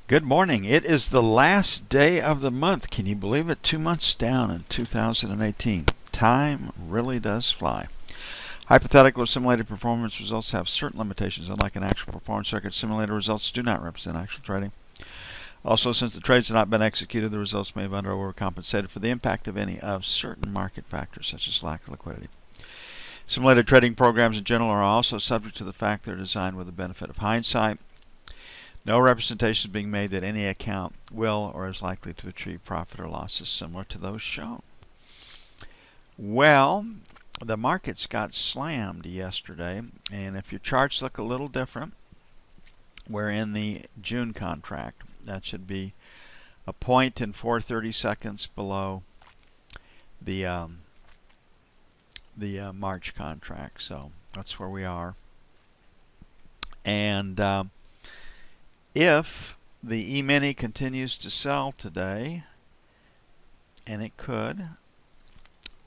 Good morning. It is the last day of the month. Can you believe it? 2 months down in 2018. Time really does fly. Hypothetical or simulated performance results have certain limitations. Unlike an actual performance record, simulated results do not represent actual trading. Also, since the trades have not been executed, the results may have under or overcompensated for the impact of any of certain market factors, such as lack of liquidity. Simulated trading programs in general are also subject to the fact they're designed with the benefit of hindsight. No representation is being made that any account will or is likely to achieve profit or losses similar to those shown. Well, the markets got slammed yesterday, and if your charts look a little different, we're in the June contract. That should be a point and 4/32 below the March contract. So that's where we are. And if the Emini continues to sell today, and it could,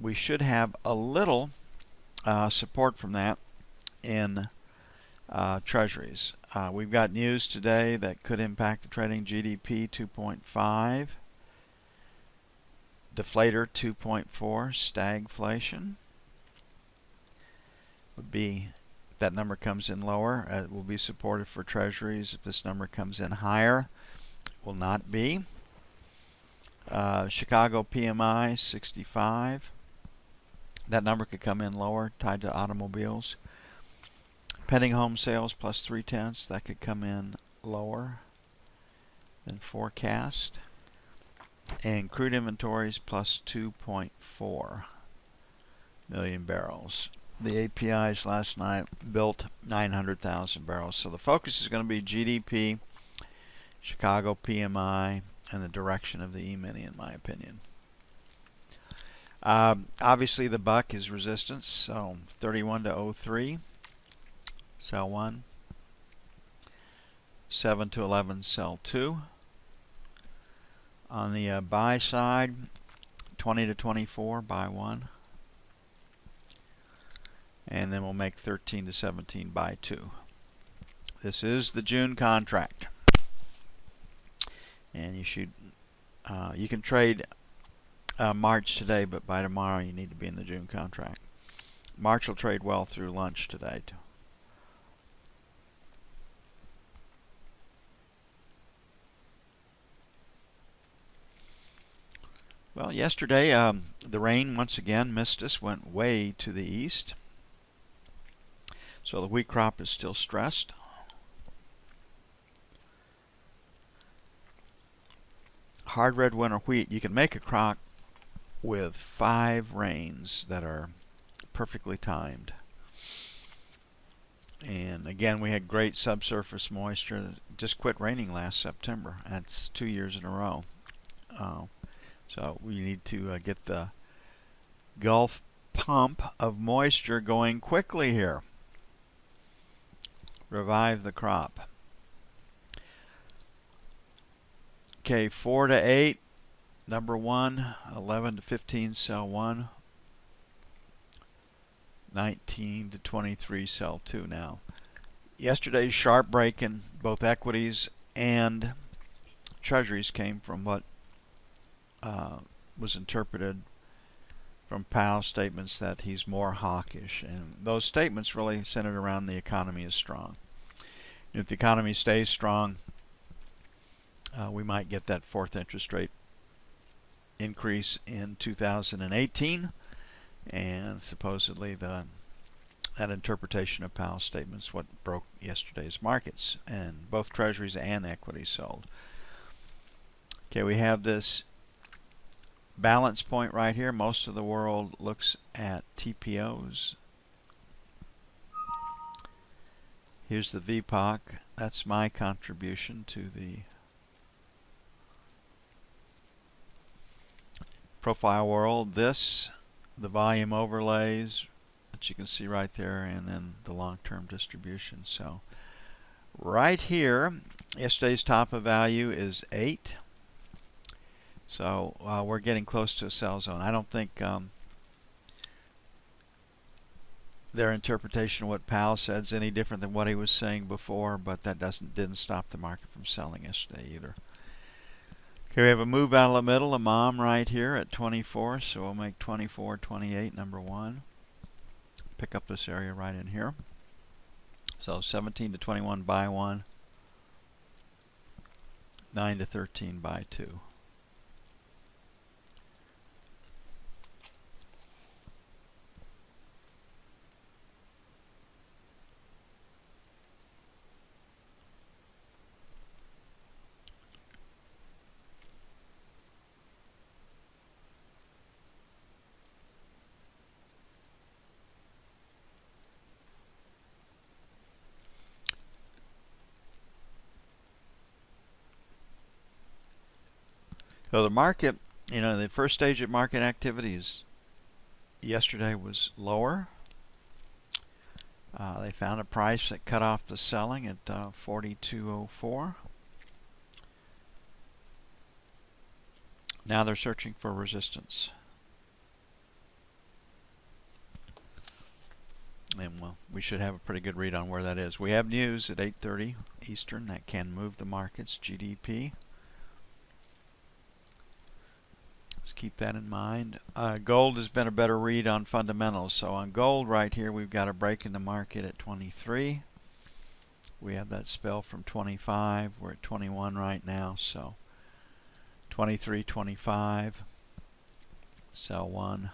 we should have a little support from that in treasuries. We've got news today that could impact the trading. GDP 2.5, deflator 2.4, stagflation would be. If that number comes in lower, it will be supportive for treasuries. If this number comes in higher, it will not be. Chicago PMI 65. That number could come in lower, tied to automobiles. Pending home sales plus 0.3. That could come in lower than forecast. And crude inventories plus 2.4 million barrels. The APIs last night built 900,000 barrels. So the focus is going to be GDP, Chicago PMI, and the direction of the E-mini, in my opinion. Obviously, the buck is resistance. So 31 to 03, sell 1. 7 to 11, sell 2. On the buy side, 20 to 24, buy 1. And then we'll make 13 to 17 by 2. This is the June contract, and you can trade March today, but by tomorrow you need to be in the June contract. March will trade well through lunch today too. Well, yesterday the rain once again missed us, went way to the east. So the wheat crop is still stressed. Hard red winter wheat, you can make a crop with 5 rains that are perfectly timed. And again, we had great subsurface moisture. It just quit raining last September. That's 2 years in a row. So we need to get the Gulf pump of moisture going quickly here. Revive the crop. Okay, 4 to 8, number 1. 11 to 15, sell 1. 19 to 23, sell 2 now. Yesterday's sharp break in both equities and treasuries came from what was interpreted from Powell's statements that he's more hawkish, and those statements really centered around the economy is strong. If the economy stays strong, we might get that 4th interest rate increase in 2018, and supposedly that interpretation of Powell's statements what broke yesterday's markets, and both treasuries and equities sold. Okay, we have this balance point right here. Most of the world looks at TPOs. Here's the VPOC. That's my contribution to the profile world. This, the volume overlays that you can see right there, and then the long-term distribution. So right here, yesterday's top of value is 8. So we're getting close to a sell zone. I don't think their interpretation of what Powell said is any different than what he was saying before, but that didn't stop the market from selling yesterday either. Okay, we have a move out of the middle, a mom right here at 24, so we'll make 24.28 number one. Pick up this area right in here. So 17 to 21 buy one, 9 to 13 buy two. So the market, the first stage of market activities yesterday was lower. They found a price that cut off the selling at 42.04. Now they're searching for resistance. And we should have a pretty good read on where that is. We have news at 8:30 Eastern that can move the markets. GDP. Let's keep that in mind. Gold has been a better read on fundamentals. So on gold right here, we've got a break in the market at 23. We have that spell from 25. We're at 21 right now. So 23, 25. Sell one.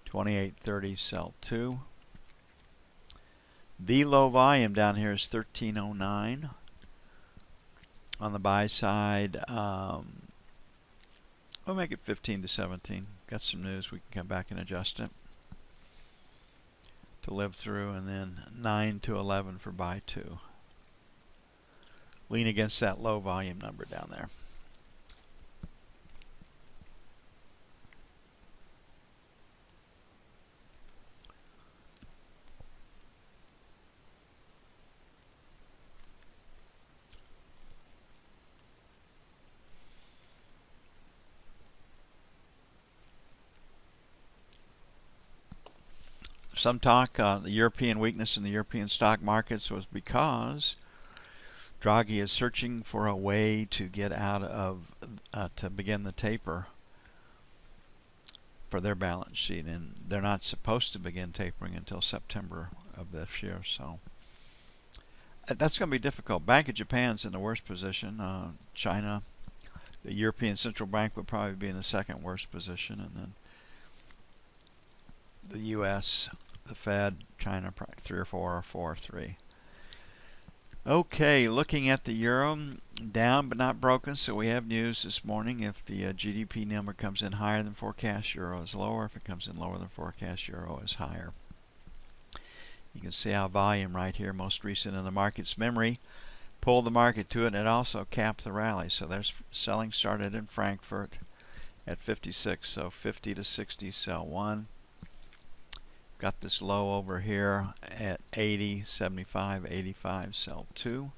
28.30. Sell two. The low volume down here is 1309. On the buy side, we'll make it 15 to 17. Got some news. We can come back and adjust it to live through, and then 9 to 11 for buy two. Lean against that low volume number down there. Some talk the European weakness in the European stock markets was because Draghi is searching for a way to get out of, to begin the taper for their balance sheet. And they're not supposed to begin tapering until September of this year. So that's going to be difficult. Bank of Japan's in the worst position. China, the European Central Bank would probably be in the second worst position. And then the U.S., the Fed, China, probably 3 or 4 or 4 or 3. Okay, looking at the euro, down but not broken. So we have news this morning. If the GDP number comes in higher than forecast, euro is lower. If it comes in lower than forecast, euro is higher. You can see how volume right here, most recent in the market's memory, pulled the market to it, and it also capped the rally. So there's selling started in Frankfurt at 56. So 50 to 60, sell one. Got this low over here at 80, 75, 85, sell two.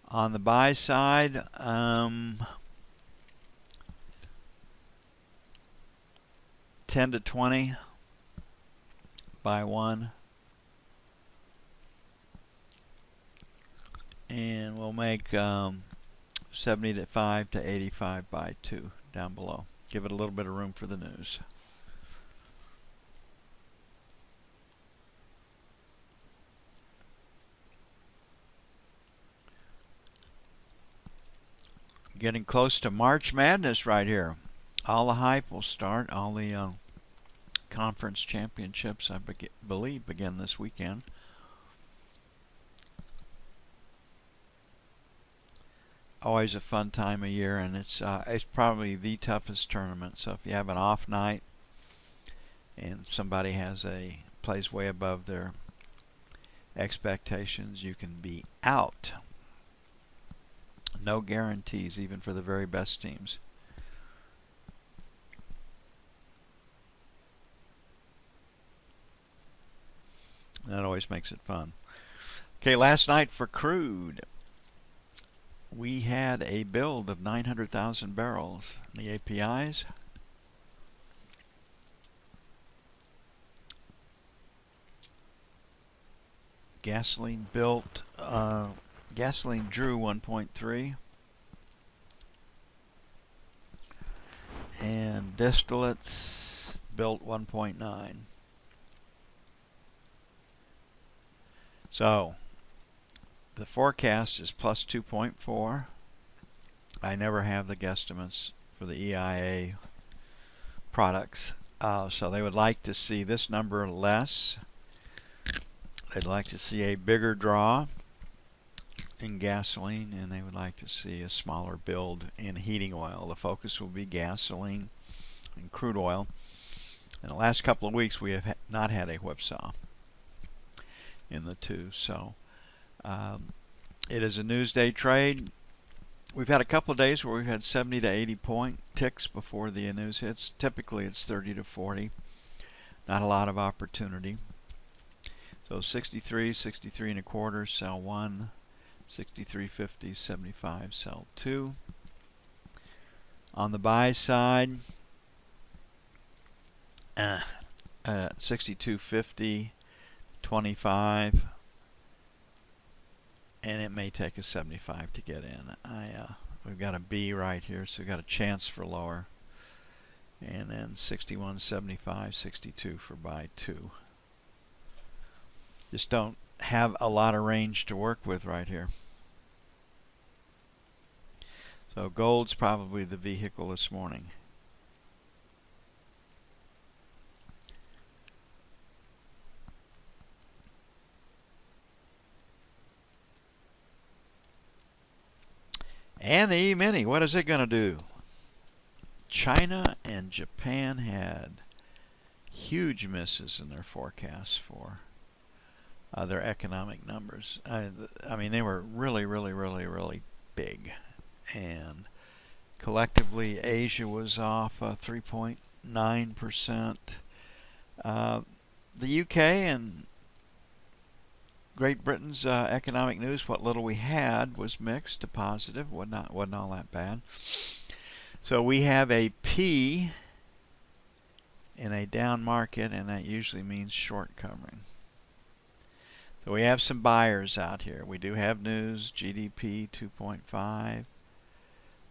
On the buy side, 10 to 20, buy one. And we'll make 75 to 85, buy two down below. Give it a little bit of room for the news. Getting close to March Madness right here. All the hype will start. All the conference championships, I believe, begin this weekend. Always a fun time of year, and it's probably the toughest tournament. So if you have an off night and somebody plays way above their expectations, you can be out. No guarantees, even for the very best teams. That always makes it fun. Okay, last night for crude, we had a build of 900,000 barrels. The APIs. Gasoline gasoline drew 1.3. And distillates built 1.9. So the forecast is plus 2.4. I never have the guesstimates for the EIA products. So they would like to see this number less. They'd like to see a bigger draw in gasoline, and they would like to see a smaller build in heating oil. The focus will be gasoline and crude oil. In the last couple of weeks, we have not had a whipsaw in the two. So it is a newsday trade. We've had a couple of days where we've had 70 to 80 point ticks before the news hits. Typically it's 30 to 40. Not a lot of opportunity. So 63, 63 and a quarter, sell 1. 63.50, 75, sell 2. On the buy side, 62.50, 25, and it may take a 75 to get in. We've got a B right here, so we've got a chance for lower. And then 61.75, 62 for buy 2. Just don't have a lot of range to work with right here. So gold's probably the vehicle this morning. And the Emini, what is it going to do? China and Japan had huge misses in their forecasts for their economic numbers. I mean, they were really, really, really, really big. And collectively, Asia was off 3.9%. The UK and Great Britain's economic news, what little we had, was mixed to positive. Wasn't all that bad. So we have a P in a down market, and that usually means short covering. So we have some buyers out here. We do have news, GDP 2.5,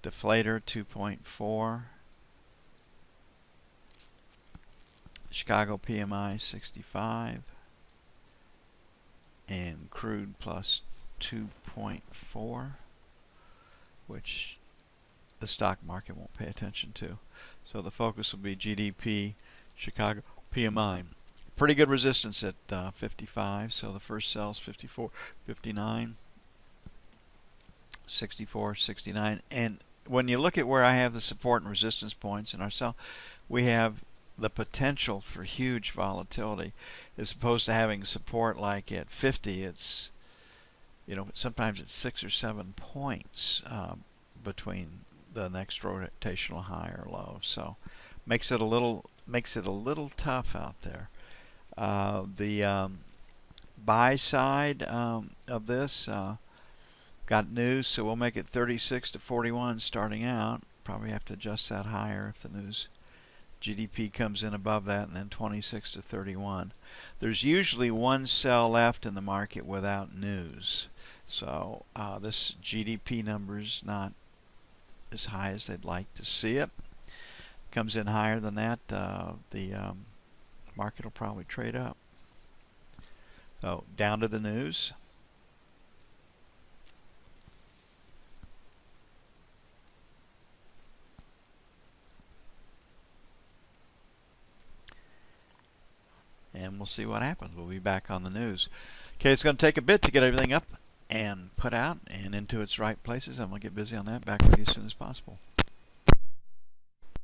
deflator 2.4, Chicago PMI 65, and crude plus 2.4, which the stock market won't pay attention to. So the focus will be GDP, Chicago PMI. Pretty good resistance at 55, so the first sell's 54, 59, 64, 69. And when you look at where I have the support and resistance points in our sell, we have the potential for huge volatility. As opposed to having support like at 50, it's, sometimes it's 6 or 7 points between the next rotational high or low. So makes it a little tough out there. The buy side of this got news, so we'll make it 36 to 41 starting out. Probably have to adjust that higher if the news GDP comes in above that, and then 26 to 31. There's usually one sell left in the market without news. So this GDP number's not as high as they'd like to see it. Comes in higher than that, the market will probably trade up. So down to the news. And we'll see what happens. We'll be back on the news. Okay, it's going to take a bit to get everything up and put out and into its right places. I'm going to get busy on that. Back with you as soon as possible.